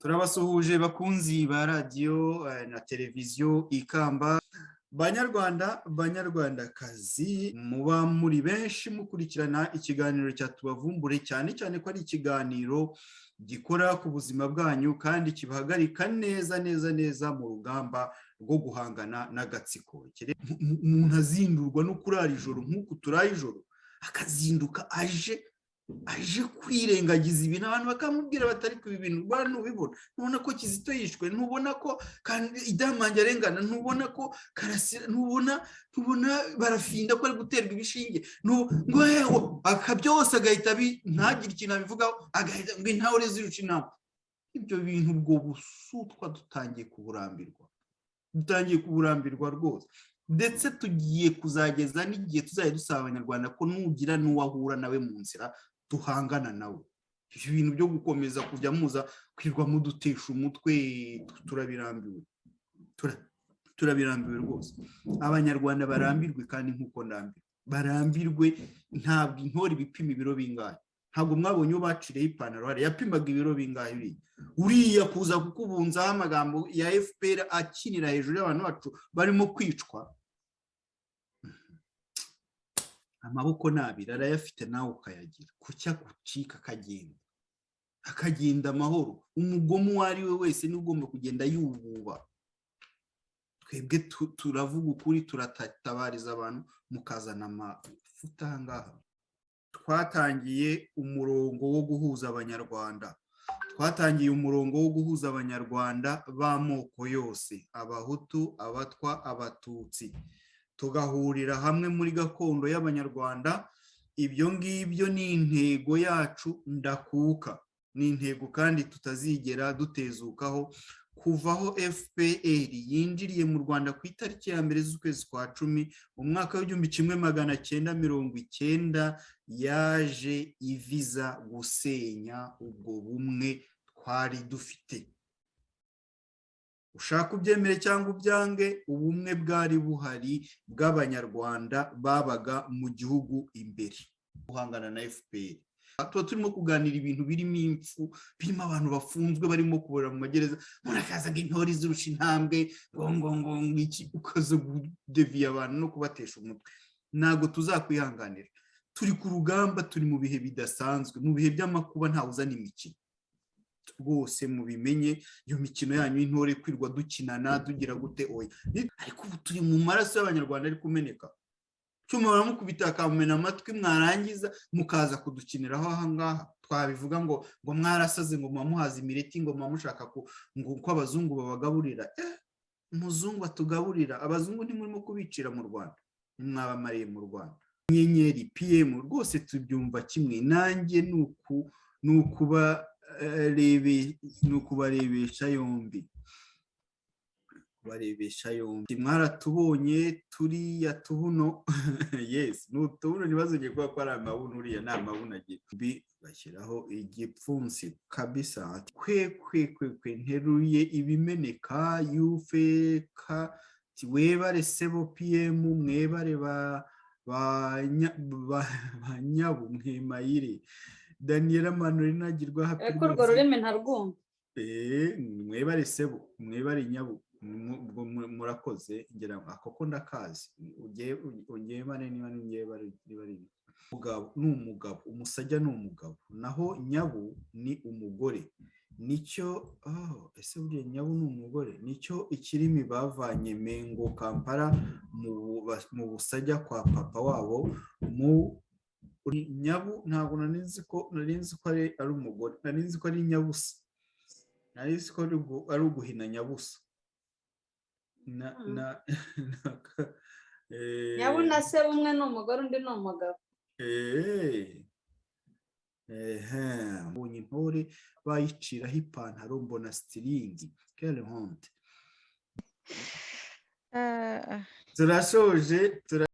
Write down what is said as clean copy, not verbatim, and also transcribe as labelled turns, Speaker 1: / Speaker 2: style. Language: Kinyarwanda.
Speaker 1: turabasuhuje bakunzi ba radiyo na televiziyo ikamba banyarwanda banyarwandakazi muba muri benshi mukurikirana ikiganiro cya tubavumbure cyane cyane ko ari ikiganiro gikora ku buzima bwanyu kandi kibahagarika neza mu rugamba rwo guhangana n'agatsiko. Umuntu azindurwa no kurara ijoro nk'uku turaye ijoro akazinduka aje kwirengagiza ibintu abantu bakamubwira batari ku ibintu rwara ntubibona, ntubona ko Kizito yishwe, ntubona ko Idamange arengana, ntubona ko Karasira, ntubona barafinda ko ari guterwa ibishinge, ngo aka byose agahita ntagire ikintu abivugaho, agahita ngo intore zirusha inama. Ibyo bintu ubwo busutwa dutangiye kuburambirwa rwose, ndetse tugiye kuzageza n'igihe tuzajya dusaba abanyarwanda ko nugira n'uwahura nawe mu nzira tuhangana nawe. Ibyo bintu byo gukomeza kujya muza kwirwa mudutesha umutwe turabirambiwe rwose. Abanyarwanda barambirwe kandi nk'uko barambirwe. Ntabwo intore ibipima ibiro bingahe, ntabwo mwabonye uwo bacireho ipantaro hariya yapimaga ibiro bingahe. Uriya kuza kukubunzaho amagambo ya FPR akinira hejuru y'abantu bacu barimo kwicwa, amaboko nabiri arayafite nawe ukayagira, kucya gucika akagenda amahoro. Umugomo uwo ari we wese ni ugomba kugenda yububa. Twebwe turavuga ukuri, turatabariza abantu, mukazana amafuta ahangaha. Twatangiye umurongo wo guhuza abanyarwanda b'amoko yose, abahutu, abatwa, abatutsi, tugahurira hamwe muri gakondo y'abanyarwanda. Ibyo ngibyo ni intego yacu ndakuka, ni intego kandi tutazigera dutezukaho kuvaho FPR yinjiriye mu Rwanda ku itariki ya mbere z'ukwezi kwa 10 mu mwaka w'1990. Yaje iviza gusenya ubwo bumwe twari dufite. Ushaka ubyemere cyangwa ubyange, ubumwe bwari buhari bw'abanyarwanda babaga mu gihugu imbere guhangana na FPR. Tuba turimo kuganira ibintu birimo impfu, birimo abantu bafunzwe barimo kuborera mu magereza, murakazaga intore zirusha intambwe ngo iki, ukaza kudeviya abantu no kubatesha umutwe. Ntabwo tuzakwihanganira. Turi ku rugamba, turi mu bihe bidasanzwe, mu bihe by'amakuba ntawe uzana imikino rwose. Mubimenye iyo mikino yanyu y'intore kwirwa dukinana dugira gute oya, ariko ubu turi mu maraso y'abanyarwanda ari kumeneka. Cyuma baramukubita akamumena amatwi, mwarangiza mukaza kudukiniraho ahangaha. Twabivuga ngo mwarasaze, ngo mwamuhaza imireti, ngo mwamushaka ngo uko abazungu babagaburira. Umuzungu atugaburira, abazungu ntimurimo kubicira mu Rwanda, ntimwabamariye mu Rwanda. Inyenyeri PM rwose tubyumva kimwe. Nanjye nukubarebesha yombi, mwaratubonye turiya tubuno. Yes, nutubuno ntibazongeye kuba ko ari amabuno, uriya ni amabuno agira bashyiraho igipfunsi kabisa. Kwe nteruye ibimeneka yufeka webare sebo PM, mwebare banyabu mwemayire Daniela Manolina agirwa happy.
Speaker 2: Urwo rurimi ntarwumva.
Speaker 1: Mwebare sebo, mwebare nyabu, murakoze. Ngira akoko ndakazi ugiye mane niba ningebare umugabo n'umugabo, umusajya n'umugabo, naho nyabu ni umugore. Nicyo ese buriya nyabu ni umugore, nicyo ikirimi bavanye Mengo Kampala mu busajya kwa papa wabo mu nyabu. Ntabwo narinzi ko ari umugore, narinzi ko ari nyabusa, narinzi ko ari uguhina nyabusa.
Speaker 2: Nyabu na se umwe ni umugore undi ni umugabo.
Speaker 1: Mbonye intore bayiciraho ipantaro, mbona stiringi. Quelle honte. Turashoje.